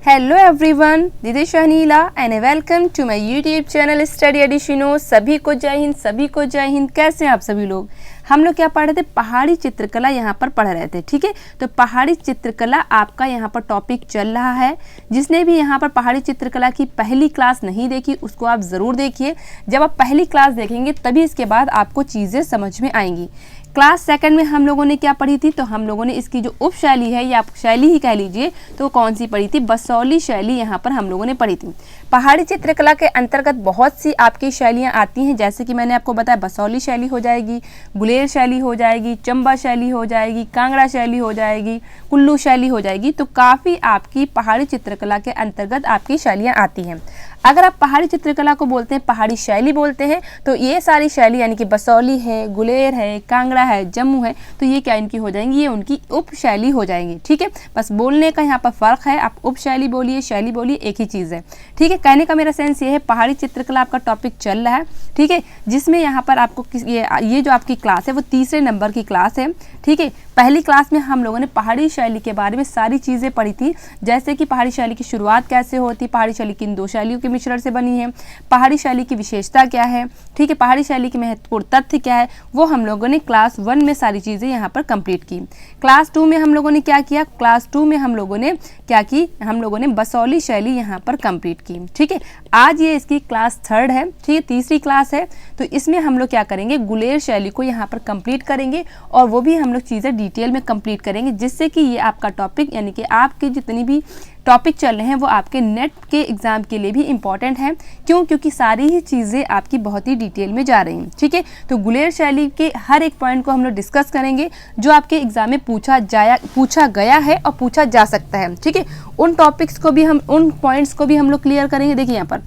Hello everyone, this is Shahneela and welcome to my YouTube channel study एडिशनो। सभी को जय हिंद, सभी को जय हिंद। कैसे हैं आप सभी लोग? हम लोग क्या पढ़ रहे थे? पहाड़ी चित्रकला यहाँ पर पढ़ रहे थे। ठीक है, तो पहाड़ी चित्रकला आपका यहाँ पर टॉपिक चल रहा है। जिसने भी यहाँ पर पहाड़ी चित्रकला की पहली क्लास नहीं देखी उसको आप ज़रूर देखिए। जब आप पहली क्लास देखेंगे तभी इसके बाद आपको चीज़ें समझ में आएंगी। क्लास सेकंड में हम लोगों ने क्या पढ़ी थी? तो हम लोगों ने इसकी जो उप शैली है या आप शैली ही कह लीजिए, तो कौन सी पढ़ी थी? बसौली शैली यहाँ पर हम लोगों ने पढ़ी थी। पहाड़ी चित्रकला के अंतर्गत बहुत सी आपकी शैलियाँ आती हैं, जैसे कि मैंने आपको बताया बसौली शैली हो जाएगी, गुलेर शैली हो जाएगी, चंबा शैली हो जाएगी, कांगड़ा शैली हो जाएगी, कुल्लू शैली हो जाएगी। तो काफ़ी आपकी पहाड़ी चित्रकला के अंतर्गत आपकी शैलियाँ आती हैं। अगर आप पहाड़ी चित्रकला को बोलते हैं, पहाड़ी शैली बोलते हैं, तो ये सारी शैली यानी कि बसौली है, गुलेर है, कांगड़ा है, जम्मू है, तो ये क्या इनकी हो जाएंगी? ये उनकी उप शैली हो जाएंगी। ठीक है, बस बोलने का यहाँ पर फ़र्क है। आप उप शैली बोलिए, शैली बोलिए, एक ही चीज़ है। ठीक है, कहने का मेरा सेंस ये है, पहाड़ी चित्रकला आपका टॉपिक चल रहा है। ठीक है, जिसमें यहाँ पर आपको ये जो आपकी क्लास है वो तीसरे नंबर की क्लास है। ठीक है, पहली क्लास में हम लोगों ने पहाड़ी शैली के बारे में सारी चीज़ें पढ़ी थी, जैसे कि पहाड़ी शैली की शुरुआत कैसे होती, पहाड़ी शैली किन दो शैलियों के मिश्रण से बनी है, पहाड़ी शैली की विशेषता क्या है, ठीक है, पहाड़ी शैली की महत्वपूर्ण तथ्य क्या है, वो हम लोगों ने क्लास 1 में सारी चीज़ें यहाँ पर कंप्लीट की। क्लास 2 में हम लोगों ने क्या किया? क्लास 2 में हम लोगों ने क्या की? हम लोगों ने बसौली शैली यहाँ पर कंप्लीट की। ठीक है, आज ये इसकी क्लास 3 है। ठीक है, तीसरी क्लास है, तो इसमें हम लोग क्या करेंगे? गुलेर शैली को यहाँ पर कंप्लीट करेंगे और वो भी हम लोग चीज़ें डिटेल में कंप्लीट करेंगे, जिससे कि ये आपका टॉपिक यानी कि आपके जितनी भी टॉपिक चल रहे हैं वो आपके नेट के एग्ज़ाम के लिए भी इम्पॉर्टेंट है। क्यों? क्योंकि सारी ही चीज़ें आपकी बहुत ही डिटेल में जा रही हैं। ठीक है, तो गुलेर शैली के हर एक पॉइंट को हम लोग डिस्कस करेंगे जो आपके एग्ज़ाम में पूछा गया है और पूछा जा सकता है। ठीक है, उन टॉपिक्स को भी उन पॉइंट्स को भी हम लोग क्लियर करेंगे। देखिए यहाँ पर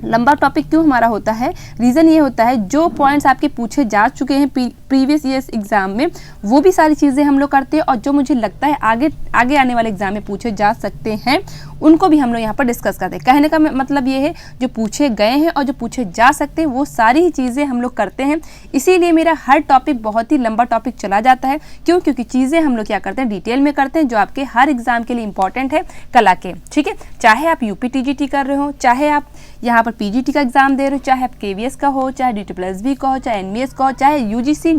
लंबा टॉपिक क्यों हमारा होता है? रीज़न ये होता है, जो पॉइंट्स आपके पूछे जा चुके हैं प्रीवियस ईयर्स एग्जाम में, वो भी सारी चीज़ें हम लोग करते हैं, और जो मुझे लगता है आगे आने वाले एग्जाम में पूछे जा सकते हैं उनको भी हम लोग यहाँ पर डिस्कस करते हैं। कहने का मतलब ये है, जो पूछे गए हैं और जो पूछे जा सकते हैं वो सारी ही चीज़ें हम लोग करते हैं। इसीलिए मेरा हर टॉपिक बहुत ही लंबा टॉपिक चला जाता है। क्यों? क्योंकि चीज़ें हम लोग क्या करते हैं? डिटेल में करते हैं, जो आपके हर एग्जाम के लिए इंपॉर्टेंट है कला के। ठीक है, चाहे आप यूपी टीजीटी कर रहे हो, चाहे आप यहाँ पर पीजीटी का एग्जाम दे रहे हो, चाहे आप केवीएस का हो, चाहे DSSB का हो, चाहे एनवीएस का हो, चाहे यूजीसी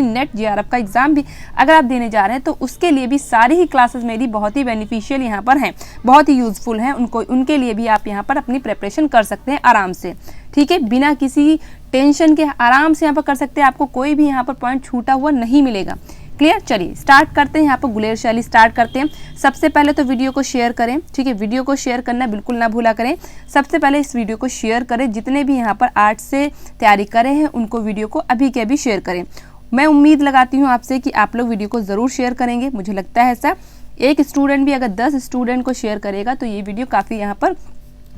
नेट जेआरएफ का एग्जाम भी अगर आप देने जा रहे हैं, तो उसके लिए भी सारी ही क्लासेस मेरी बहुत ही बेनिफिशियल यहाँ पर हैं, बहुत ही यूजफुल हैं। उनके लिए भी आप यहाँ पर अपनी प्रिपरेशन कर सकते हैं आराम से। ठीक है, बिना किसी टेंशन के आराम से यहाँ पर कर सकते हैं। आपको कोई भी यहाँ पर पॉइंट छूटा हुआ नहीं मिलेगा। क्लियर? चलिए स्टार्ट करते हैं। यहाँ पर गुलेर शैली स्टार्ट करते हैं। सबसे पहले तो वीडियो को शेयर करें। ठीक है, वीडियो को शेयर करना बिल्कुल ना भूला करें। सबसे पहले इस वीडियो को शेयर करें। जितने भी यहाँ पर आर्ट से तैयारी करे हैं उनको वीडियो को अभी के अभी शेयर करें। मैं उम्मीद लगाती हूँ आपसे कि आप लोग वीडियो को ज़रूर शेयर करेंगे। मुझे लगता है ऐसा, एक स्टूडेंट भी अगर 10 स्टूडेंट को शेयर करेगा तो ये वीडियो काफ़ी यहाँ पर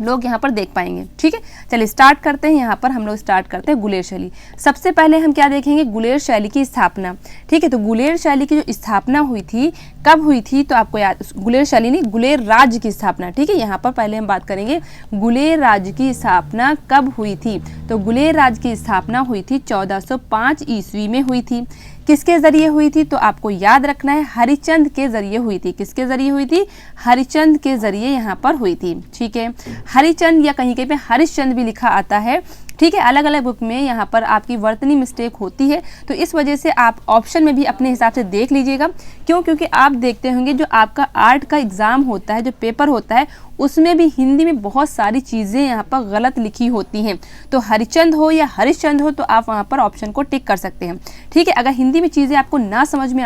लोग यहाँ पर देख पाएंगे। ठीक है, चलिए स्टार्ट करते हैं। यहाँ पर हम लोग स्टार्ट करते हैं गुलेर शैली। सबसे पहले हम क्या देखेंगे? गुलेर शैली की स्थापना। ठीक है, तो गुलेर शैली की जो स्थापना हुई थी, कब हुई थी? तो आपको याद, गुलेर शैली नहीं, गुलेर राज्य की स्थापना। ठीक है, यहाँ पर पहले हम बात करेंगे गुलेर राज्य की स्थापना कब हुई थी। तो गुलेर राज्य की स्थापना हुई थी 1405 ईस्वी में हुई थी। किसके ज़रिए हुई थी? तो आपको याद रखना है, हरिचंद के ज़रिए हुई थी। किसके ज़रिए हुई थी? हरिचंद के ज़रिए यहाँ पर हुई थी। ठीक है, हरिचंद या कहीं पे हरिश्चंद भी लिखा आता है। ठीक है, अलग अलग बुक में यहाँ पर आपकी वर्तनी मिस्टेक होती है, तो इस वजह से आप ऑप्शन में भी अपने हिसाब से देख लीजिएगा। क्यों? क्योंकि आप देखते होंगे जो आपका आर्ट का एग्ज़ाम होता है, जो पेपर होता है, उसमें भी हिंदी में बहुत सारी चीज़ें यहाँ पर गलत लिखी होती हैं। तो हरिचंद हो या हरिश्चंद हो, तो आप वहाँ पर ऑप्शन को टिक कर सकते हैं। ठीक है, अगर हिंदी में चीज़ें आपको नहीं समझ में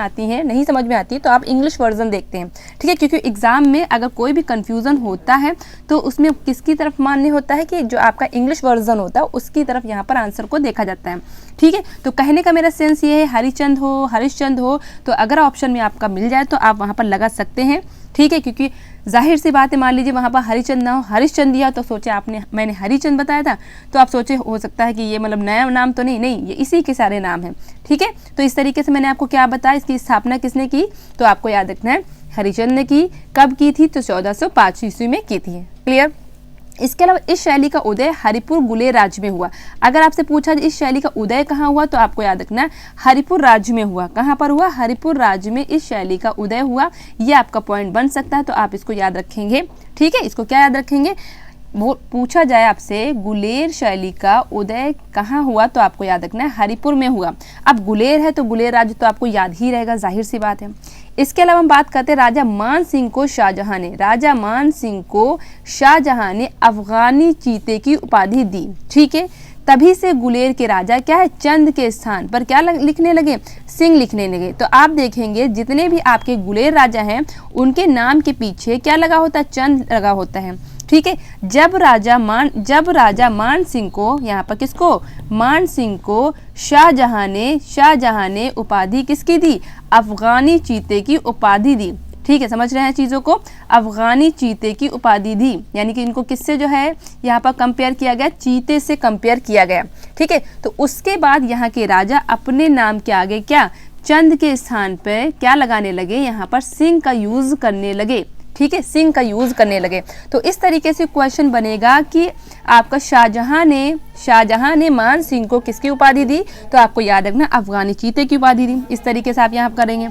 आती तो आप इंग्लिश वर्जन देखते हैं। ठीक है, क्योंकि एग्ज़ाम में अगर कोई भी कन्फ्यूज़न होता है तो उसमें किसकी तरफ मान्य होता है कि जो आपका इंग्लिश वर्जन होता है उसकी तरफ यहाँ पर आंसर को देखा जाता है। ठीक है, तो कहने का मेरा सेंस ये है, हरिचंद हो, हरिश्चंद हो, तो अगर ऑप्शन में आपका मिल जाए तो आप वहाँ पर लगा सकते हैं। ठीक है, क्योंकि जाहिर सी बात है, मान लीजिए वहाँ पर हरिचंद ना हो, हरिश्चंद दिया, तो सोचे मैंने हरिचंद बताया था, तो आप सोचे हो सकता है कि ये मतलब नया नाम तो नहीं, ये इसी के सारे नाम हैं। ठीक है, तो इस तरीके से मैंने आपको क्या बताया, इसकी स्थापना किसने की? तो आपको याद रखना है, हरिचंद ने की। कब की थी? तो 1405 ईस्वी में की थी। क्लियर? इसके अलावा इस शैली का उदय हरिपुर गुलेर राज्य में हुआ। अगर आपसे पूछा इस शैली का उदय कहाँ हुआ तो आपको याद रखना हरिपुर राज्य में हुआ। कहाँ पर हुआ? हरिपुर राज्य में इस शैली का उदय हुआ। ये आपका पॉइंट बन सकता है, तो आप इसको याद रखेंगे। ठीक है, इसको क्या याद रखेंगे? वो पूछा जाए आपसे गुलेर शैली का उदय कहाँ हुआ तो आपको याद रखना है हरिपुर में हुआ। अब गुलेर है तो गुलेर राज्य तो आपको याद ही रहेगा, जाहिर सी बात है। इसके अलावा हम बात करते हैं राजा मान सिंह को शाहजहां ने, राजा मान सिंह को शाहजहां ने अफगानी चीते की उपाधि दी। ठीक है, तभी से गुलेर के राजा क्या है, चंद के स्थान पर क्या लिखने लगे, सिंह लिखने लगे। तो आप देखेंगे जितने भी आपके गुलेर राजा हैं उनके नाम के पीछे क्या लगा होता है, चंद लगा होता है। ठीक है, जब राजा मान सिंह को, यहाँ पर किसको, मान सिंह को शाहजहां ने उपाधि किसकी दी, अफगानी चीते की उपाधि दी। ठीक है, समझ रहे हैं चीज़ों को, अफगानी चीते की उपाधि दी, यानी कि इनको किससे जो है यहाँ पर कंपेयर किया गया, चीते से कंपेयर किया गया। ठीक है, तो उसके बाद यहाँ के राजा अपने नाम के आगे क्या, चंद के स्थान पर क्या लगाने लगे, यहाँ पर सिंह का यूज करने लगे। ठीक है, सिंह का यूज करने लगे। तो इस तरीके से क्वेश्चन बनेगा कि आपका शाहजहां ने मान सिंह को किसकी उपाधि दी, तो आपको याद रखना अफगानी चीते की उपाधि दी। इस तरीके से आप यहाँ करेंगे।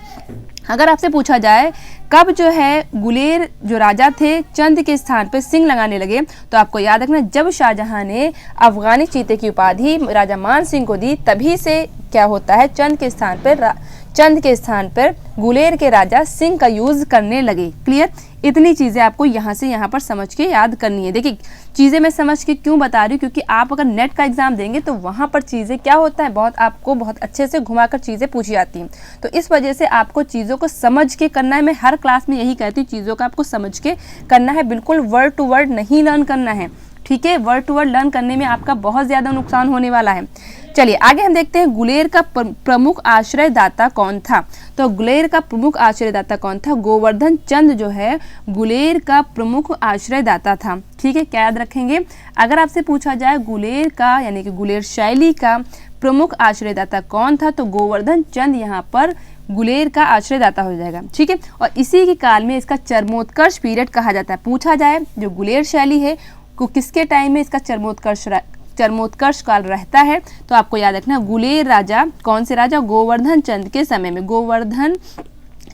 अगर आपसे पूछा जाए कब जो है गुलेर जो राजा थे चंद के स्थान पर सिंह लगाने लगे, तो आपको याद रखना जब शाहजहां ने अफगानी चीते की उपाधि राजा मान सिंह को दी, तभी से क्या होता है, चंद के स्थान पर गुलेर के राजा सिंह का यूज करने लगे। क्लियर? इतनी चीज़ें आपको यहाँ से यहाँ पर समझ के याद करनी है। देखिए चीज़ें मैं समझ के क्यों बता रही हूँ, क्योंकि आप अगर नेट का एग्जाम देंगे तो वहाँ पर चीज़ें क्या होता है, आपको बहुत अच्छे से घुमाकर चीज़ें पूछी जाती हैं। तो इस वजह से आपको चीज़ों को समझ के करना है। मैं हर क्लास में यही कहती हूँ, चीज़ों का आपको समझ के करना है, बिल्कुल वर्ड टू वर्ड नहीं लर्न करना है। ठीक है, वर्ड टू वर्ड लर्न करने में आपका बहुत ज़्यादा नुकसान होने वाला है। चलिए आगे हम देखते हैं गुलेर का प्रमुख आश्रयदाता कौन था। तो गुलेर का प्रमुख आश्रयदाता कौन था, गोवर्धन चंद जो है गुलेर का प्रमुख आश्रयदाता था। ठीक है, क्या याद रखेंगे? अगर आपसे पूछा जाए गुलेर का यानी कि गुलेर शैली का प्रमुख आश्रयदाता कौन था, तो गोवर्धन चंद यहाँ पर गुलेर का आश्रयदाता हो जाएगा। ठीक है, और इसी के काल में इसका चरमोत्कर्ष पीरियड कहा जाता है। पूछा जाए जो गुलेर शैली है को किसके टाइम में इसका चरमोत्कर्ष काल रहता है, तो आपको याद रखना गुलेर राजा, कौन से राजा, गोवर्धन चंद के समय में, गोवर्धन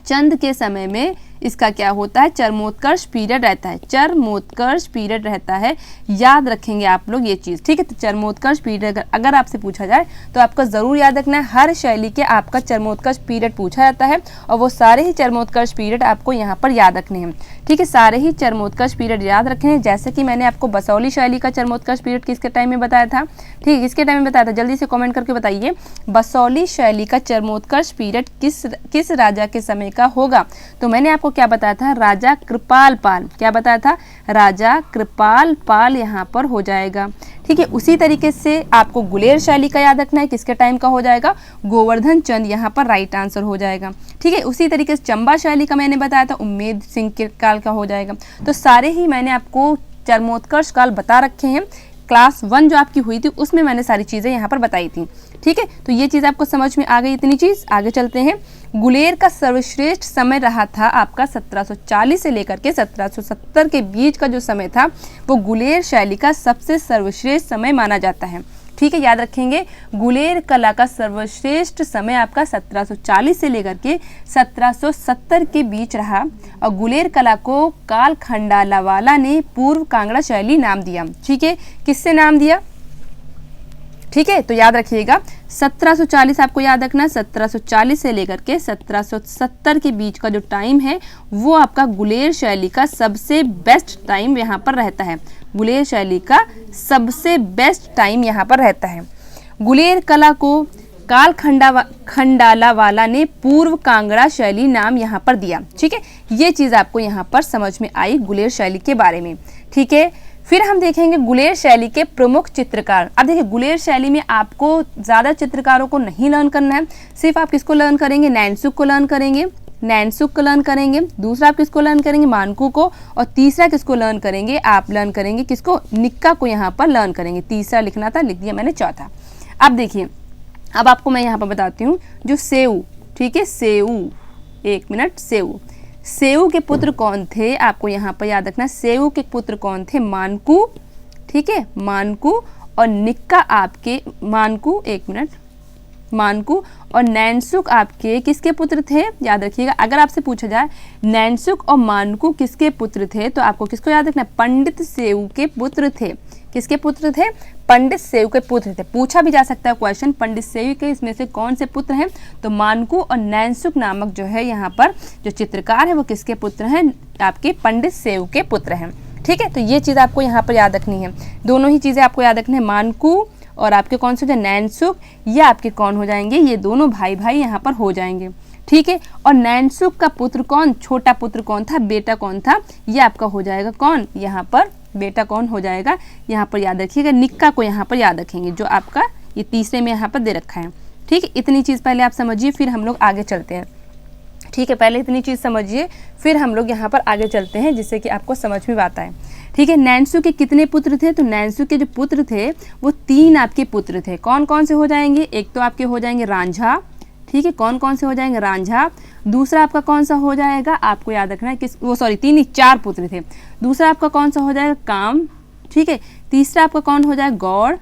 चंद के समय में इसका क्या होता है, चरमोत्कर्ष पीरियड रहता है। चरमोत्कर्ष पीरियड रहता है, याद रखेंगे आप लोग ये चीज़। ठीक है, तो चरमोत्कर्ष पीरियड अगर आपसे पूछा जाए तो आपको ज़रूर याद रखना है, हर शैली के आपका चरमोत्कर्ष पीरियड पूछा जाता है और वो सारे ही चरमोत्कर्ष पीरियड आपको यहाँ पर याद रखने हैं। ठीक है, सारे ही चरमोत्कर्ष पीरियड याद रखे हैं। जैसे कि मैंने आपको बसौली शैली का चरमोत्कर्ष पीरियड किसके टाइम में बताया था, ठीक, किसके टाइम में बताया था, जल्दी से कमेंट करके बताइए। बसौली शैली का चरमोत्कर्ष पीरियड किस राजा के समय का होगा, तो मैंने आपको क्या बताया था, राजा कृपाल पाल। क्या बताया था, राजा कृपाल पाल यहाँ पर हो जाएगा। ठीक है, उसी तरीके से आपको गुलेर शैली का याद रखना है, किसके टाइम का हो जाएगा, गोवर्धन चंद यहाँ पर राइट आंसर हो जाएगा। ठीक है, उसी तरीके से चंबा शैली का मैंने बताया था उम्मेद सिंह के काल का हो जाएगा। तो सारे ही मैंने आपको चरमोत्कर्ष काल बता रखे हैं। क्लास 1 जो आपकी हुई थी उसमें मैंने सारी चीज़ें यहाँ पर बताई थी। ठीक है, तो ये चीज़ आपको समझ में आ गई, इतनी चीज़। आगे चलते हैं। गुलेर का सर्वश्रेष्ठ समय रहा था आपका 1740 से लेकर के 1770 के बीच का जो समय था वो गुलेर शैली का सबसे सर्वश्रेष्ठ समय माना जाता है। ठीक है, याद रखेंगे गुलेर कला का सर्वश्रेष्ठ समय आपका 1740 से लेकर के 1770 के बीच रहा और गुलेर कला को काल खंडालावाला ने पूर्व कांगड़ा शैली नाम दिया। ठीक है, किससे नाम दिया, ठीक है, तो याद रखिएगा 1740 आपको याद रखना, 1740 से लेकर के 1770 के बीच का जो टाइम है वो आपका गुलेर शैली का सबसे बेस्ट टाइम यहाँ पर रहता है। गुलेर शैली का सबसे बेस्ट टाइम यहाँ पर रहता है। गुलेर कला को काल खंडालावाला ने पूर्व कांगड़ा शैली नाम यहाँ पर दिया। ठीक है, ये चीज़ आपको यहाँ पर समझ में आई गुलेर शैली के बारे में। ठीक है, फिर हम देखेंगे गुलेर शैली के प्रमुख चित्रकार। अब देखिए गुलेर शैली में आपको ज़्यादा चित्रकारों को नहीं लर्न करना है, सिर्फ आप किसको लर्न करेंगे, नैनसुख को लर्न करेंगे, नैनसुख को लर्न करेंगे, दूसरा आप किसको लर्न करेंगे, मानकू को, और तीसरा किसको लर्न करेंगे, आप लर्न करेंगे किसको, निक्का को यहाँ पर लर्न करेंगे। तीसरा लिखना था, लिख दिया मैंने चौथा। अब देखिए, अब आपको मैं यहाँ पर बताती हूँ जो सेऊ, ठीक है, सेऊ, एक मिनट, सेऊ सेऊ के पुत्र कौन थे, आपको यहाँ पर याद रखना, सेऊ के पुत्र कौन थे, मानकू, ठीक है, मानकू और निक्का आपके, मानकू, एक मिनट, मानकू और नैनसुक आपके किसके पुत्र थे, याद रखिएगा। अगर आपसे पूछा जाए नैनसुक और मानकू किसके पुत्र थे, तो आपको किसको याद रखना है, पंडित सेऊ के पुत्र थे। किसके पुत्र थे, पंडित सेऊ के पुत्र थे। पूछा भी जा सकता है क्वेश्चन, पंडित सेऊ के इसमें से कौन से पुत्र हैं, तो मानकू और नैनसुक नामक जो है यहाँ पर जो चित्रकार है वो किसके पुत्र हैं, आपके पंडित सेऊ के पुत्र हैं। ठीक है, तो ये चीज़ आपको यहाँ पर याद रखनी है। दोनों ही चीज़ें आपको याद रखनी है, मानकू और आपके कौन से नैनसुक, ये आपके कौन हो जाएंगे, ये दोनों भाई भाई यहाँ पर हो जाएंगे। ठीक है, और नैनसुक का पुत्र कौन, छोटा पुत्र कौन था, बेटा कौन था, ये आपका हो जाएगा कौन, यहाँ पर बेटा कौन हो जाएगा, यहाँ पर याद रखिएगा, निक्का को यहाँ पर याद रखेंगे, जो आपका ये तीसरे में यहाँ पर दे रखा है। ठीक है, इतनी चीज़ पहले आप समझिए, फिर हम लोग आगे चलते हैं। ठीक है, पहले इतनी चीज़ समझिए, फिर हम लोग यहाँ पर आगे चलते हैं, जिससे कि आपको समझ में आता है। ठीक है, नैनसुक के कितने पुत्र थे, तो नैनसुक के जो पुत्र थे वो 3 आपके पुत्र थे। कौन कौन से हो जाएंगे, एक तो आपके हो जाएंगे रांझा, ठीक है, कौन कौन से हो जाएंगे, रांझा। दूसरा आपका कौन सा हो जाएगा, आपको याद रखना है किस, वो सॉरी 3 नहीं 4 पुत्र थे। दूसरा आपका कौन सा हो जाएगा, काम, ठीक है। तीसरा आपका कौन हो जाएगा, गौड़,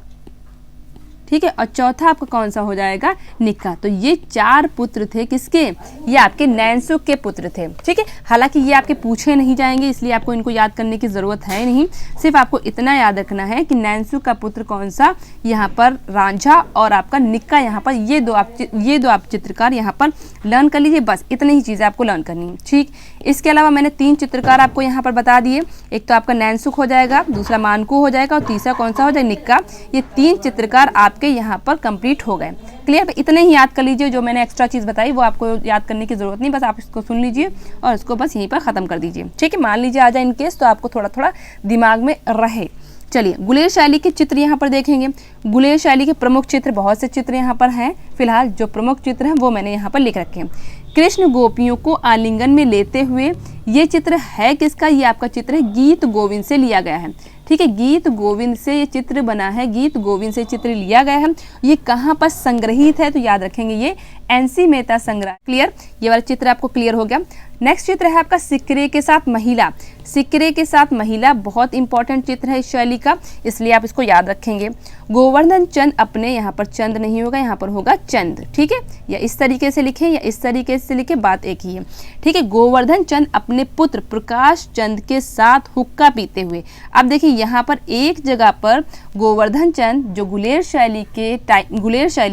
ठीक है, और चौथा आपका कौन सा हो जाएगा, निक्का। तो ये 4 पुत्र थे किसके, ये आपके नैनसुक के पुत्र थे। ठीक है, हालांकि ये आपके पूछे नहीं जाएंगे, इसलिए आपको इनको याद करने की ज़रूरत है नहीं, सिर्फ आपको इतना याद रखना है कि नैनसुक का पुत्र कौन सा, यहाँ पर रांझा और आपका निक्का, यहाँ पर ये दो आप चित्रकार यहाँ पर लर्न कर लीजिए, बस इतनी ही चीज़ें आपको लर्न करनी है। ठीक, इसके अलावा मैंने 3 चित्रकार आपको यहाँ पर बता दिए, एक तो आपका नैनसुक हो जाएगा, दूसरा मानकू हो जाएगा और तीसरा कौन सा हो जाएगा, निक्का। ये 3 चित्रकार आपके यहाँ पर कंप्लीट हो गए। क्लियर, इतने ही याद कर लीजिए, जो मैंने एक्स्ट्रा चीज़ बताई वो आपको याद करने की ज़रूरत नहीं, बस आप इसको सुन लीजिए और इसको बस यहीं पर ख़त्म कर दीजिए। ठीक है, मान लीजिए आ जाए इन केस, तो आपको थोड़ा थोड़ा दिमाग में रहे। चलिए, गुलेर शैली के चित्र यहाँ पर देखेंगे। गुलेर शैली के प्रमुख चित्र, बहुत से चित्र यहाँ पर हैं, फिलहाल जो प्रमुख चित्र हैं वो मैंने यहाँ पर लिख रखे हैं। कृष्ण गोपियों को आलिंगन में लेते हुए, ये चित्र है किसका, ये आपका चित्र है गीत गोविंद से लिया गया है। ठीक है, गीत गोविंद से ये चित्र बना है, गीत गोविंद से चित्र लिया गया है। ये कहाँ पर संग्रहित है, तो याद रखेंगे ये एनसी मेहता संग्रह। क्लियर, ये वाला चित्र आपको क्लियर हो गया। नेक्स्ट चित्र है आपका सिक्रे के साथ महिला। सिक्रे के साथ महिला बहुत इंपॉर्टेंट चित्र है इस शैली का, इसलिए आप इसको याद रखेंगे। गोवर्धन चंद अपने, यहाँ पर चंद नहीं होगा, यहाँ पर होगा चंद। ठीक है, या इस तरीके से लिखें या इस तरीके से लिखें, बात एक ही है। ठीक है, गोवर्धन चंद अपने पुत्र प्रकाश चंद के साथ हुक्का पीते हुए। अब देखिए यहाँ पर एक जगह पर गोवर्धन चंद, जो गुलेर शैली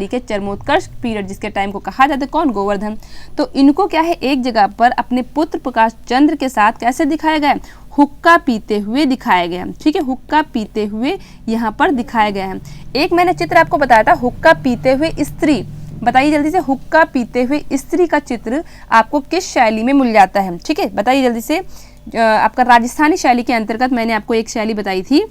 के चरमोत्कर्ष पीरियड जिसके टाइम को कहा जाता है, कौन, गोवर्धन, तो इनको क्या है, एक जगह पर अपने पुत्र प्रकाश चंद्र के साथ कैसे दिखाया गया है, हुक्का पीते हुए दिखाया गया है। ठीक है, हुक्का पीते हुए यहाँ पर दिखाया गया है। एक मैंने चित्र आपको बताया था हुक्का पीते हुए स्त्री, बताइए जल्दी से, हुक्का पीते हुए स्त्री का चित्र आपको किस शैली में मिल जाता है। ठीक है, बताइए जल्दी से। आपका राजस्थानी शैली के अंतर्गत मैंने आपको एक शैली बताई थी,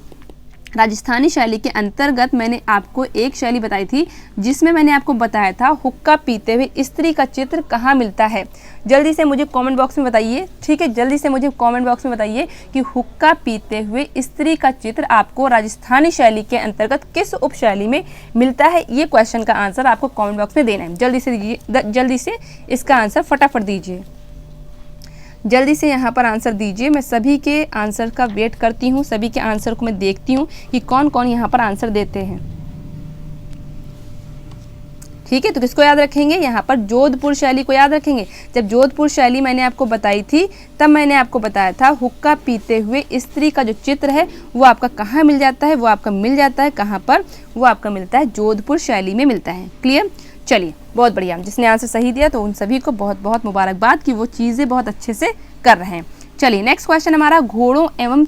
राजस्थानी शैली के अंतर्गत मैंने आपको एक शैली बताई थी, जिसमें मैंने आपको बताया था हुक्का पीते हुए स्त्री का चित्र कहाँ मिलता है। जल्दी से मुझे कमेंट बॉक्स में बताइए। ठीक है, जल्दी से मुझे कमेंट बॉक्स में बताइए कि हुक्का पीते हुए स्त्री का चित्र आपको राजस्थानी शैली के अंतर्गत किस उपशैली में मिलता है। ये क्वेश्चन का आंसर आपको कमेंट बॉक्स में देना है। जल्दी से दीजिए, जल्दी से इसका आंसर फटाफट दीजिए, जल्दी से यहाँ पर आंसर दीजिए। मैं सभी के आंसर का वेट करती हूँ, सभी के आंसर को मैं देखती हूँ कि कौन कौन यहाँ पर आंसर देते हैं। ठीक है, तो किसको याद रखेंगे, यहाँ पर जोधपुर शैली को याद रखेंगे। जब जोधपुर शैली मैंने आपको बताई थी, तब मैंने आपको बताया था हुक्का पीते हुए स्त्री का जो चित्र है वो आपका कहाँ मिल जाता है, वो आपका मिल जाता है कहाँ पर, वो आपका मिलता है जोधपुर शैली में मिलता है। क्लियर, चलिए बहुत बढ़िया, जिसने आंसर सही दिया तो उन सभी को बहुत बहुत मुबारकबाद कि वो चीज़ें बहुत अच्छे से कर रहे हैं। चलिए नेक्स्ट क्वेश्चन हमारा, घोड़ों एवं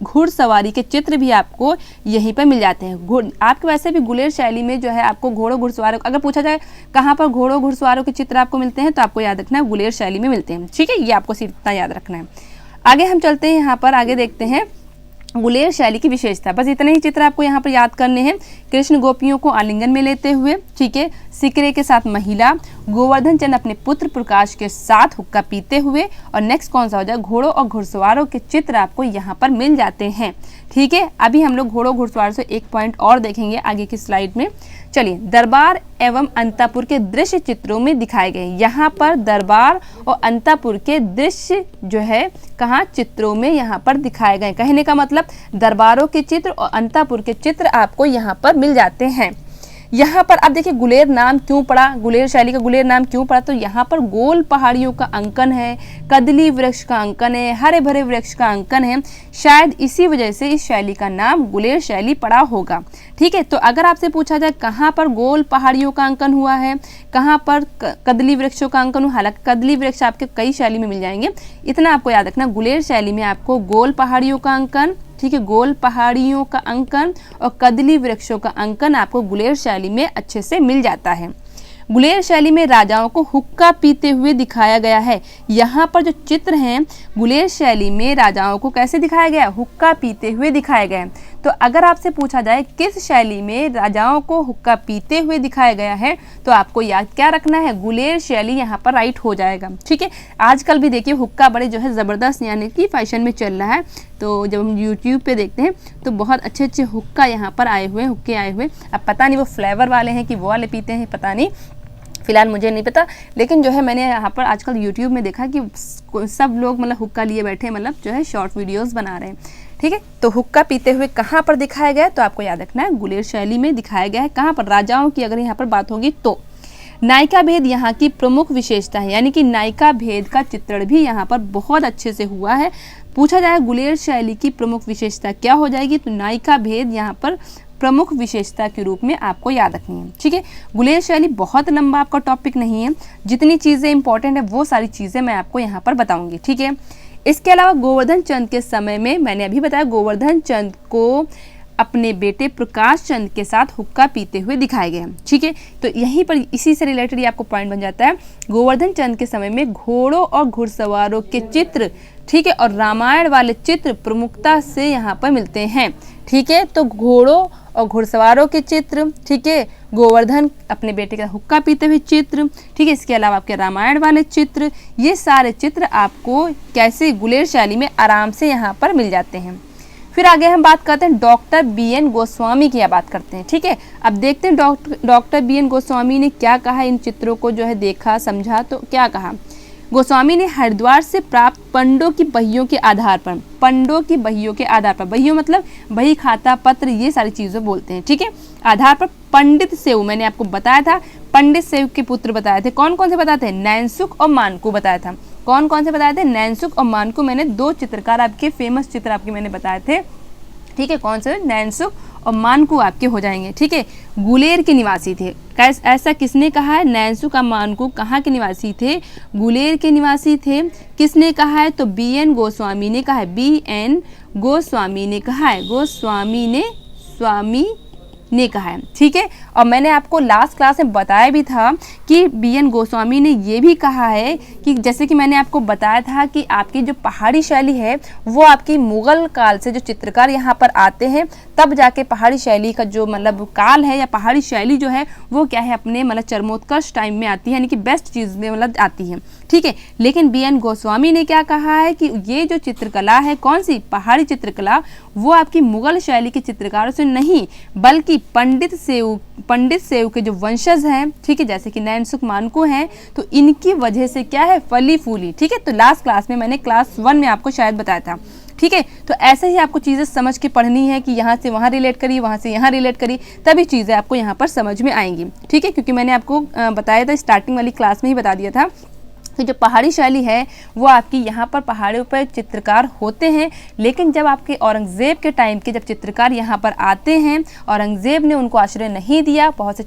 घुड़सवारी के चित्र भी आपको यहीं पर मिल जाते हैं। आपके वैसे भी गुलेर शैली में जो है आपको घोड़ों घुड़सवारों, अगर पूछा जाए कहाँ पर घोड़ों घुड़सवारों के चित्र आपको मिलते हैं, तो आपको याद रखना है गुलेर शैली में मिलते हैं। ठीक है, ये आपको सिर्फ इतना याद रखना है। आगे हम चलते हैं, यहाँ पर आगे देखते हैं गुलेर शैली की विशेषता। बस इतने ही चित्र आपको यहाँ पर याद करने हैं। कृष्ण गोपियों को आलिंगन में लेते हुए, ठीक है, सिकरे के साथ महिला, गोवर्धन चंद अपने पुत्र प्रकाश के साथ हुक्का पीते हुए, और नेक्स्ट कौन सा हो जाए, घोड़ों और घुड़सवारों के चित्र आपको यहाँ पर मिल जाते हैं। ठीक है, अभी हम लोग घोड़ों घुड़सवारों से एक पॉइंट और देखेंगे आगे की स्लाइड में। चलिए, दरबार एवं अंतापुर के दृश्य चित्रों में दिखाए गए। यहाँ पर दरबार और अंतापुर के दृश्य जो है कहाँ, चित्रों में यहाँ पर दिखाए गए। कहने का मतलब दरबारों के चित्र और अंतापुर के चित्र आपको यहाँ पर मिल जाते हैं। यहाँ पर अब देखिए गुलेर नाम क्यों पड़ा, गुलेर शैली का गुलेर नाम क्यों पड़ा, तो यहाँ पर गोल पहाड़ियों का अंकन है, कदली वृक्ष का अंकन है, हरे भरे वृक्ष का अंकन है, शायद इसी वजह से इस शैली का नाम गुलेर शैली पड़ा होगा। ठीक है, तो अगर आपसे पूछा जाए कहाँ पर गोल पहाड़ियों का अंकन हुआ है, कहाँ पर कदली वृक्षों का अंकन हुआ, हालांकि कदली वृक्ष आपके कई शैली में मिल जाएंगे, इतना आपको याद रखना, गुलेर शैली में आपको गोल पहाड़ियों का अंकन, ठीक है, गोल पहाड़ियों का अंकन और कदली वृक्षों का अंकन आपको गुलेर शैली में अच्छे से मिल जाता है। गुलेर शैली में राजाओं को हुक्का पीते हुए दिखाया गया है। यहाँ पर जो चित्र हैं गुलेर शैली में राजाओं को कैसे दिखाया गया, हुक्का पीते हुए दिखाया गया है। तो अगर आपसे पूछा जाए किस शैली में राजाओं को हुक्का पीते हुए दिखाया गया है, तो आपको याद क्या रखना है, गुलेर शैली यहाँ पर राइट हो जाएगा। ठीक है, आजकल भी देखिए हुक्का बड़े जो है ज़बरदस्त यानी कि फैशन में चल रहा है, तो जब हम यूट्यूब पे देखते हैं तो बहुत अच्छे अच्छे हुक्का यहाँ पर आए हुए, हुक्के आए हुए। अब पता नहीं वो फ्लेवर वाले हैं कि वो वाले पीते हैं, पता नहीं, फिलहाल मुझे नहीं पता, लेकिन जो है मैंने यहाँ पर आजकल यूट्यूब में देखा कि सब लोग मतलब हुक्का लिए बैठे, मतलब जो है शॉर्ट वीडियोस बना रहे हैं। ठीक है, तो हुक्का पीते हुए कहाँ पर दिखाया गया है, तो आपको याद रखना है गुलेर शैली में दिखाया गया है। कहाँ पर, राजाओं की अगर यहाँ पर बात होगी तो। नायिका भेद यहाँ की प्रमुख विशेषता है, यानी कि नायिका भेद का चित्रण भी यहाँ पर बहुत अच्छे से हुआ है। पूछा जाए गुलेर शैली की प्रमुख विशेषता क्या हो जाएगी, तो नायिका भेद यहाँ पर प्रमुख विशेषता के रूप में आपको याद रखनी है। ठीक है, गुलेर शैली बहुत लंबा आपका टॉपिक नहीं है, जितनी चीज़ें इंपॉर्टेंट है वो सारी चीज़ें मैं आपको यहाँ पर बताऊंगी। ठीक है, इसके अलावा गोवर्धन चंद के समय में मैंने अभी बताया गोवर्धन चंद को अपने बेटे प्रकाश चंद के साथ हुक्का पीते हुए दिखाए गए हैं। ठीक है, तो यहीं पर इसी से रिलेटेड ये आपको पॉइंट बन जाता है, गोवर्धन चंद के समय में घोड़ों और घुड़सवारों के चित्र, ठीक है, और रामायण वाले चित्र प्रमुखता से यहाँ पर मिलते हैं। ठीक है, तो घोड़ों और घुड़सवारों के चित्र, ठीक है, गोवर्धन अपने बेटे का हुक्का पीते हुए चित्र, ठीक है, इसके अलावा आपके रामायण वाले चित्र, ये सारे चित्र आपको कैसे गुलेर शैली में आराम से यहाँ पर मिल जाते हैं। फिर आगे हम बात करते हैं डॉक्टर BN गोस्वामी की बात करते हैं। ठीक है, अब देखते हैं डॉक्टर BN गोस्वामी ने क्या कहा, इन चित्रों को जो है देखा समझा तो क्या कहा। गोस्वामी ने हरिद्वार से प्राप्त पंडों की बहियों के आधार पर, पंडों की बहियों के आधार पर, बहियों मतलब बही, खाता, पत्र, ये सारी चीज़ें बोलते हैं। ठीक है, आधार पर पंडित सेव, मैंने आपको बताया था पंडित सेव के पुत्र बताए थे, कौन कौन से बताए थे, नैनसुख और मानकू बताया था। कौन कौन से बताए थे, नैनसुख और मानकू, मैंने दो चित्रकार आपके फेमस चित्र आपके मैंने बताए थे। ठीक है, कौन से, नैनसुख और मानकू आपके हो जाएंगे। ठीक है, गुलेर के निवासी थे, ऐसा किसने कहा है, नैनसुख और मानकू कहाँ के निवासी थे, गुलेर के निवासी थे। किसने कहा है, तो BN गोस्वामी ने कहा है, BN गोस्वामी ने कहा है, गोस्वामी ने, स्वामी ने कहा है। ठीक है, और मैंने आपको लास्ट क्लास में बताया भी था कि BN गोस्वामी ने ये भी कहा है कि जैसे कि मैंने आपको बताया था कि आपकी जो पहाड़ी शैली है वो आपकी मुग़ल काल से जो चित्रकार यहाँ पर आते हैं तब जाके पहाड़ी शैली का जो मतलब काल है या पहाड़ी शैली जो है वो क्या है अपने मतलब चरमोत्कर्ष टाइम में आती है, यानी कि बेस्ट चीज़ में मतलब आती है। ठीक है, लेकिन BN गोस्वामी ने क्या कहा है कि ये जो चित्रकला है, कौन सी पहाड़ी चित्रकला, वो आपकी मुग़ल शैली के चित्रकारों से नहीं बल्कि पंडित सेव के जो वंशज हैं, ठीक है, जैसे कि नैनसुख मानकू हैं, तो इनकी वजह से क्या है फली फूली। ठीक है, तो लास्ट क्लास में मैंने क्लास 1 में आपको शायद बताया था। ठीक है, तो ऐसे ही आपको चीज़ें समझ के पढ़नी है कि यहाँ से वहाँ रिलेट करी, वहाँ से यहाँ रिलेट करी, तभी चीज़ें आपको यहाँ पर समझ में आएंगी। ठीक है, क्योंकि मैंने आपको बताया था स्टार्टिंग वाली क्लास में ही बता दिया था कि जो पहाड़ी शैली है वो आपकी यहाँ पर पहाड़ों पर चित्रकार होते हैं, लेकिन जब आपके औरंगज़ेब के टाइम के जब चित्रकार यहाँ पर आते हैं, औरंगज़ेब ने उनको आश्रय नहीं दिया। बहुत से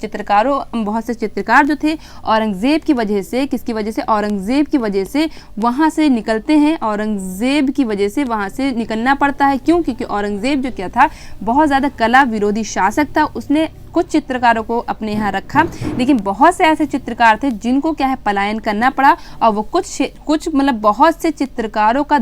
चित्रकार जो थे औरंगज़ेब की वजह से, किसकी वजह से, औरंगज़ेब की वजह से वहाँ से निकलते हैं, औरंगज़ेब की वजह से वहाँ से निकलना पड़ता है। क्यों? क्योंकि औरंगज़ेब जो क्या था, बहुत ज़्यादा कला विरोधी शासक था। उसने कुछ चित्रकारों को अपने यहाँ रखा, लेकिन बहुत से ऐसे चित्रकार थे जिनको क्या है पलायन करना पड़ा, और वो कुछ मतलब बहुत से चित्रकारों का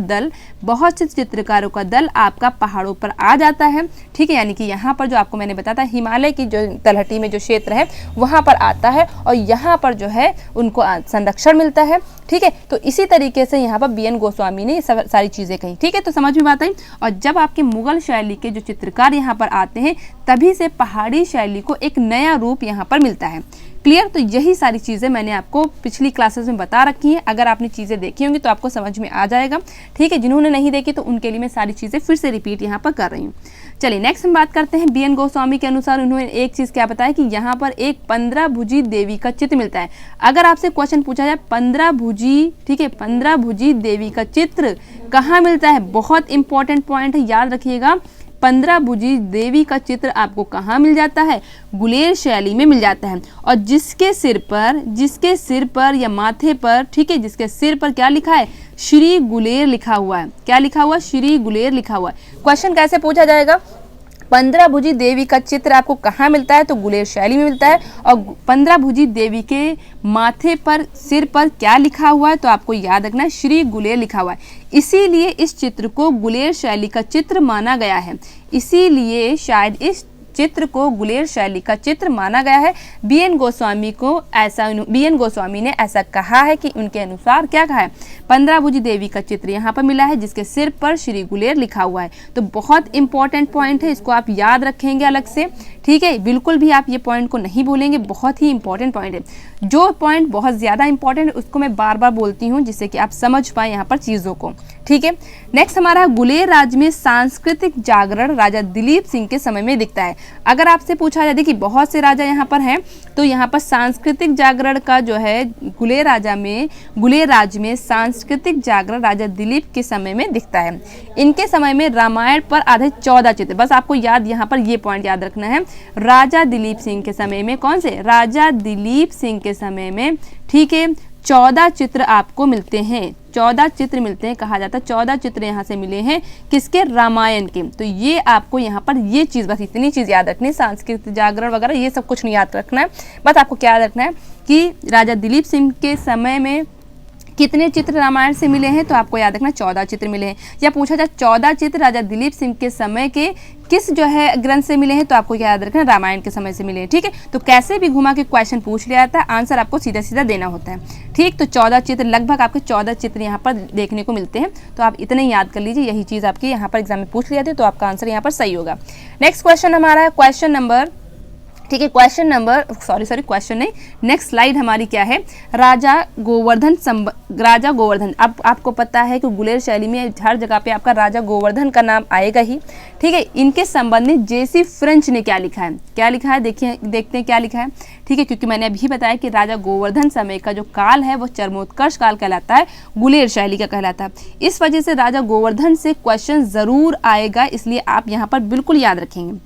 दल आपका पहाड़ों पर आ जाता है। ठीक है, यानी कि यहाँ पर जो आपको मैंने बताया था हिमालय की जो तलहटी में जो क्षेत्र है वहाँ पर आता है और यहाँ पर जो है उनको संरक्षण मिलता है। ठीक है, तो इसी तरीके से यहाँ पर BN गोस्वामी ने ये सारी चीज़ें कही। ठीक है, तो समझ में बात आई। और जब आपके मुगल शैली के जो चित्रकार यहाँ पर आते हैं तभी से पहाड़ी शैली को एक नया रूप यहाँ पर मिलता है। क्लियर? तो यही सारी चीज़ें मैंने आपको पिछली क्लासेस में बता रखी हैं। अगर आपने चीज़ें देखी होंगी तो आपको समझ में आ जाएगा। ठीक है, जिन्होंने नहीं देखी तो उनके लिए मैं सारी चीज़ें फिर से रिपीट यहाँ पर कर रही हूँ। चलिए नेक्स्ट हम बात करते हैं। BN गोस्वामी के अनुसार उन्होंने एक चीज़ क्या बताया कि यहाँ पर एक 15 भुजी देवी का चित्र मिलता है। अगर आपसे क्वेश्चन पूछा जाए 15 भुजी, ठीक है, 15 भुजी देवी का चित्र कहाँ मिलता है, बहुत इंपॉर्टेंट पॉइंट है, याद रखिएगा। 15 भुजी देवी का चित्र आपको कहाँ मिल जाता है, गुलेर शैली में मिल जाता है। और जिसके सिर पर या माथे पर, ठीक है, जिसके सिर पर क्या लिखा है, श्री गुलेर लिखा हुआ है। क्या लिखा हुआ है, श्री गुलेर लिखा हुआ है। क्वेश्चन कैसे पूछा जाएगा, 15 भुजी देवी का चित्र आपको कहाँ मिलता है, तो गुलेर शैली में मिलता है। और 15 भुजी देवी के माथे पर, सिर पर क्या लिखा हुआ है, तो आपको याद रखना है श्री गुलेर लिखा हुआ है। इसीलिए इस चित्र को गुलेर शैली का चित्र माना गया है। इसीलिए शायद इस चित्र को गुलेर शैली का चित्र माना गया है। BN गोस्वामी ने ऐसा कहा है कि उनके अनुसार क्या कहा है, 15 भुजी देवी का चित्र यहाँ पर मिला है जिसके सिर पर श्री गुलेर लिखा हुआ है। तो बहुत इंपॉर्टेंट पॉइंट है, इसको आप याद रखेंगे अलग से। ठीक है, बिल्कुल भी आप ये पॉइंट को नहीं भूलेंगे, बहुत ही इंपॉर्टेंट पॉइंट है। जो पॉइंट बहुत ज़्यादा इंपॉर्टेंट है उसको मैं बार बार बोलती हूँ जिससे कि आप समझ पाए यहाँ पर चीज़ों को। ठीक है, नेक्स्ट हमारा गुलेर राज्य में सांस्कृतिक जागरण राजा दिलीप सिंह के समय में दिखता है। अगर आपसे पूछा जाए, देखिए बहुत से राजा यहाँ पर हैं, तो यहाँ पर सांस्कृतिक जागरण का जो है गुलेर राज्य में सांस्कृतिक जागरण राजा दिलीप के समय में दिखता है। इनके समय में रामायण पर आधारित 14 चित्र, बस आपको याद यहाँ पर ये पॉइंट याद रखना है। राजा दिलीप सिंह के समय में, कौन से, राजा दिलीप सिंह के समय में, ठीक है, 14 चित्र आपको मिलते हैं। 14 चित्र मिलते हैं, कहा जाता है 14 चित्र यहाँ से मिले हैं, किसके, रामायण के। तो ये आपको यहाँ पर ये चीज़, बस इतनी चीज़ याद रखनी है, सांस्कृतिक जागरण वगैरह ये सब कुछ नहीं याद रखना है। बस आपको क्या याद रखना है कि राजा दिलीप सिंह के समय में कितने चित्र रामायण से मिले हैं, तो आपको याद रखना 14 चित्र मिले हैं। या पूछा जाए 14 चित्र राजा दिलीप सिंह के समय के किस जो है ग्रंथ से मिले हैं, तो आपको याद रखना रामायण के समय से मिले हैं। ठीक है, तो कैसे भी घुमा के क्वेश्चन पूछ लिया जाता है, आंसर आपको सीधा सीधा देना होता है। ठीक, तो 14 चित्र, लगभग आपके 14 चित्र यहाँ पर देखने को मिलते हैं। तो आप इतने ही याद कर लीजिए, यही चीज़ आपकी यहाँ पर एग्जाम में पूछ लिया था, तो आपका आंसर यहाँ पर सही होगा। नेक्स्ट क्वेश्चन हमारा है क्वेश्चन नंबर, ठीक है, क्वेश्चन नहीं, नेक्स्ट स्लाइड हमारी क्या है, राजा गोवर्धन। अब आपको पता है कि गुलेर शैली में हर जगह पे आपका राजा गोवर्धन का नाम आएगा ही। ठीक है, इनके संबंध में JC फ्रेंच ने क्या लिखा है, देखते हैं क्या लिखा है। ठीक है, क्योंकि मैंने अभी बताया कि राजा गोवर्धन समय का जो काल है वो चरमोत्कर्ष काल कहलाता है, गुलेर शैली का कहलाता है। इस वजह से राजा गोवर्धन से क्वेश्चन जरूर आएगा, इसलिए आप यहाँ पर बिल्कुल याद रखेंगे।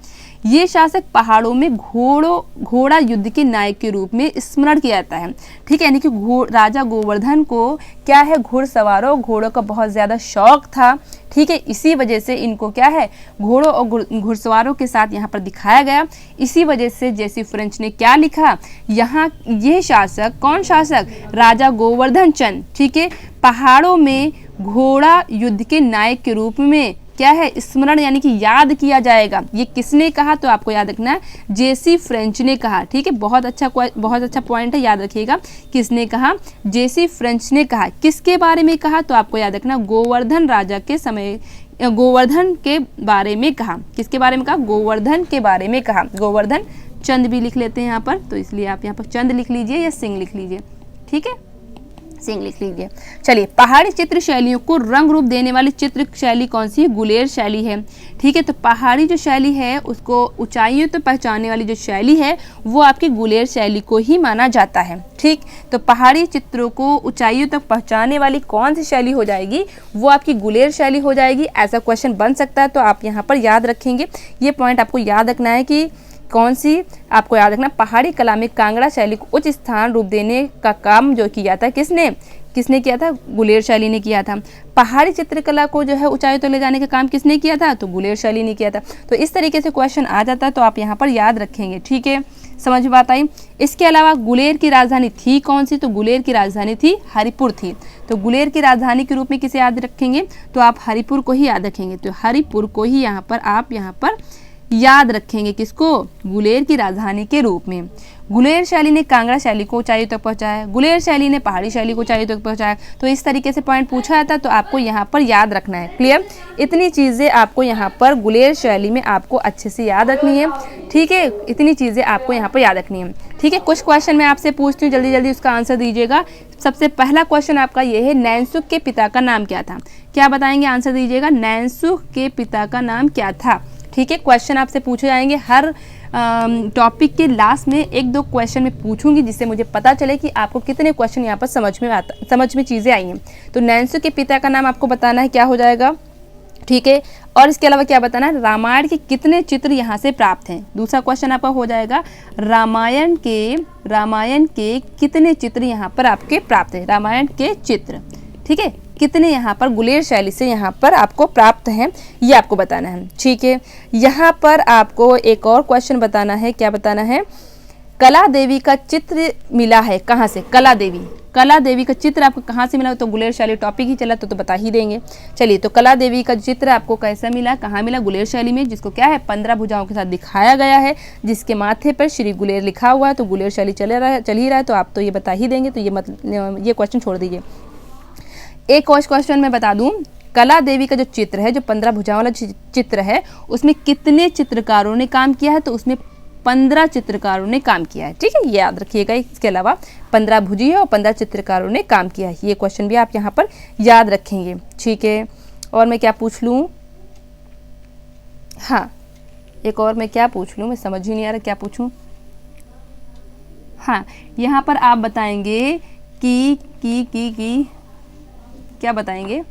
ये शासक पहाड़ों में घोड़ा युद्ध के नायक के रूप में स्मरण किया जाता है। ठीक है, यानी कि राजा गोवर्धन को क्या है, घोड़ों का बहुत ज़्यादा शौक था। ठीक है, इसी वजह से इनको क्या है, घोड़ों और घुड़सवारों के साथ यहाँ पर दिखाया गया। इसी वजह से JC फ्रेंच ने क्या लिखा, यहाँ ये शासक, कौन शासक, राजा गोवर्धन चंद, ठीक है, पहाड़ों में घोड़ा युद्ध के नायक के रूप में क्या है, स्मरण यानी कि याद किया जाएगा। ये किसने कहा, तो आपको याद रखना है JC फ्रेंच ने कहा। ठीक है, बहुत अच्छा पॉइंट है, याद रखिएगा किसने कहा, JC फ्रेंच ने कहा। किसके बारे में कहा, तो आपको याद रखना गोवर्धन राजा के समय, गोवर्धन के बारे में कहा। किसके बारे में कहा, गोवर्धन के बारे में कहा। गोवर्धन चंद भी लिख लेते हैं यहाँ पर, तो इसलिए आप यहाँ पर चंद लिख लीजिए या सिंह लिख लीजिए। ठीक है, सिंह लिख लीजिए। चलिए, पहाड़ी चित्र शैलियों को रंग रूप देने वाली चित्र शैली कौन सी है, गुलेर शैली है। ठीक है, तो पहाड़ी जो शैली है उसको ऊंचाइयों तक पहचानने वाली जो शैली है वो आपकी गुलेर शैली को ही माना जाता है। ठीक, तो पहाड़ी चित्रों को ऊंचाइयों तक पहुंचाने वाली कौन सी शैली हो जाएगी, वो आपकी गुलेर शैली हो जाएगी। ऐसा क्वेश्चन बन सकता है, तो आप यहाँ पर याद रखेंगे। ये पॉइंट आपको याद रखना है कि कौन सी, आपको याद रखना, पहाड़ी कला में कांगड़ा शैली को उच्च स्थान रूप देने का काम जो किया जाता है, किसने किया था? गुलेर शैली ने किया था। पहाड़ी चित्रकला को जो है ऊंचाई तो ले जाने का काम किसने किया था? तो गुलेर शैली ने किया था। तो इस तरीके से क्वेश्चन आ जाता है, तो आप यहाँ पर याद रखेंगे। ठीक है, समझ में बात आई। इसके अलावा गुलेर की राजधानी थी कौन सी? तो गुलेर की राजधानी थी हरिपुर थी। तो गुलेर की राजधानी के रूप में किसे याद रखेंगे? तो आप हरिपुर को ही याद रखेंगे। तो हरिपुर को ही यहाँ पर आप याद रखेंगे। किसको? गुलेर की राजधानी के रूप में। गुलेर शैली ने कांगड़ा शैली को ऊंचाई तक पहुंचाया, गुलेर शैली ने पहाड़ी शैली को ऊंचाई तक पहुंचाया। तो इस तरीके से पॉइंट पूछा जाता है, तो आपको यहाँ पर याद रखना है। क्लियर? इतनी चीज़ें आपको यहाँ पर गुलेर शैली में आपको अच्छे से याद रखनी है। ठीक है, इतनी चीज़ें आपको यहाँ पर याद रखनी है। ठीक है, कुछ क्वेश्चन मैं आपसे पूछती हूँ, जल्दी जल्दी उसका आंसर दीजिएगा। सबसे पहला क्वेश्चन आपका ये है, नैनसुख के पिता का नाम क्या था? क्या बताएंगे? आंसर दीजिएगा। नैनसुख के पिता का नाम क्या था? ठीक है, क्वेश्चन आपसे पूछे जाएंगे। हर टॉपिक के लास्ट में 1-2 क्वेश्चन मैं पूछूंगी, जिससे मुझे पता चले कि आपको कितने क्वेश्चन यहाँ पर समझ में चीज़ें आई हैं। तो नैनसुख के पिता का नाम आपको बताना है, क्या हो जाएगा? ठीक है, और इसके अलावा क्या बताना है? रामायण के कितने चित्र यहाँ से प्राप्त हैं? दूसरा क्वेश्चन आपका हो जाएगा, रामायण के कितने चित्र यहाँ पर आपके प्राप्त हैं? रामायण के चित्र, ठीक है, कितने यहाँ पर गुलेर शैली से यहाँ पर आपको प्राप्त हैं, ये आपको बताना है। ठीक है, यहाँ पर आपको एक और क्वेश्चन बताना है। क्या बताना है? कला देवी का चित्र मिला है कहाँ से? कला देवी का चित्र आपको कहाँ से मिला? तो गुलेर शैली टॉपिक ही चला तो बता ही देंगे। चलिए, तो कला देवी का चित्र आपको कैसा मिला, कहाँ मिला? गुलेर शैली में, जिसको क्या है 15 भुजाओं के साथ दिखाया गया है, जिसके माथे पर श्री गुलेर लिखा हुआ है। तो गुलेर शैली चल ही रहा है, तो आप तो ये बता ही देंगे। तो ये क्वेश्चन छोड़ दीजिए। एक और क्वेश्चन मैं बता दूं, कला देवी का जो चित्र है, जो 15 भुजाओं वाला चित्र है, उसमें कितने चित्रकारों ने काम किया है? तो उसमें 15 चित्रकारों ने काम किया है। ठीक है, ये याद रखिएगा। इसके अलावा 15 भुजी है और 15 चित्रकारों ने काम किया है। ये क्वेश्चन भी आप यहाँ पर याद रखेंगे। ठीक है, और मैं क्या पूछ लूँ? हाँ, एक और मैं क्या पूछ लूँ, मैं समझ ही नहीं आ रहा क्या पूछूँ। हाँ, यहाँ पर आप बताएंगे कि क्या बताएंगे?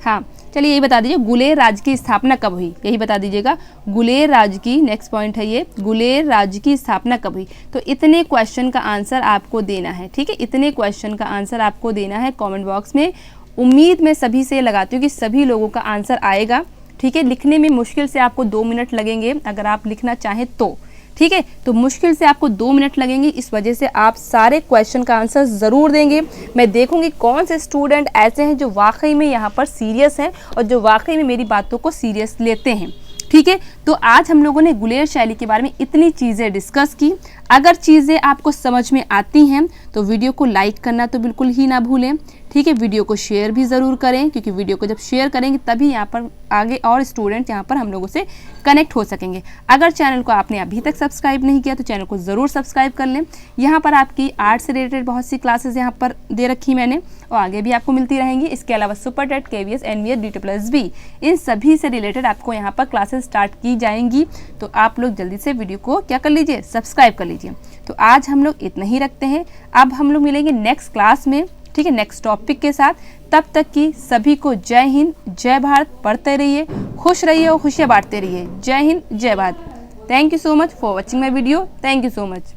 हाँ, चलिए यही बता दीजिए, गुलेर राज्य की स्थापना कब हुई? यही बता दीजिएगा, गुलेर राज्य की, नेक्स्ट पॉइंट है ये, गुलेर राज्य की स्थापना कब हुई? तो इतने क्वेश्चन का आंसर आपको देना है। ठीक है, इतने क्वेश्चन का आंसर आपको देना है कमेंट बॉक्स में। उम्मीद मैं सभी से लगाती हूँ कि सभी लोगों का आंसर आएगा। ठीक है, लिखने में मुश्किल से आपको 2 मिनट लगेंगे, अगर आप लिखना चाहें तो। ठीक है, तो मुश्किल से आपको 2 मिनट लगेंगे, इस वजह से आप सारे क्वेश्चन का आंसर ज़रूर देंगे। मैं देखूंगी कौन से स्टूडेंट ऐसे हैं जो वाकई में यहाँ पर सीरियस हैं और जो वाकई में मेरी बातों को सीरियस लेते हैं। ठीक है, तो आज हम लोगों ने गुलेर शैली के बारे में इतनी चीज़ें डिस्कस की। अगर चीज़ें आपको समझ में आती हैं तो वीडियो को लाइक करना तो बिल्कुल ही ना भूलें। ठीक है, वीडियो को शेयर भी ज़रूर करें, क्योंकि वीडियो को जब शेयर करेंगे तभी यहाँ पर आगे और स्टूडेंट यहाँ पर हम लोगों से कनेक्ट हो सकेंगे। अगर चैनल को आपने अभी तक सब्सक्राइब नहीं किया तो चैनल को ज़रूर सब्सक्राइब कर लें। यहाँ पर आपकी आर्ट से रिलेटेड बहुत सी क्लासेस यहाँ पर दे रखी मैंने, और आगे भी आपको मिलती रहेंगी। इसके अलावा super TET, KVS, NVS, DSSB, इन सभी से रिलेटेड आपको यहाँ पर क्लासेस स्टार्ट की जाएंगी। तो आप लोग जल्दी से वीडियो को क्या कर लीजिए, सब्सक्राइब कर लीजिए। तो आज हम लोग इतना ही रखते हैं, अब हम लोग मिलेंगे नेक्स्ट क्लास में। ठीक है, नेक्स्ट टॉपिक के साथ। तब तक की सभी को जय हिंद, जय भारत। पढ़ते रहिए, खुश रहिए और खुशियाँ बांटते रहिए। जय हिंद, जय Bharat. Thank you so much for watching my video. Thank you so much.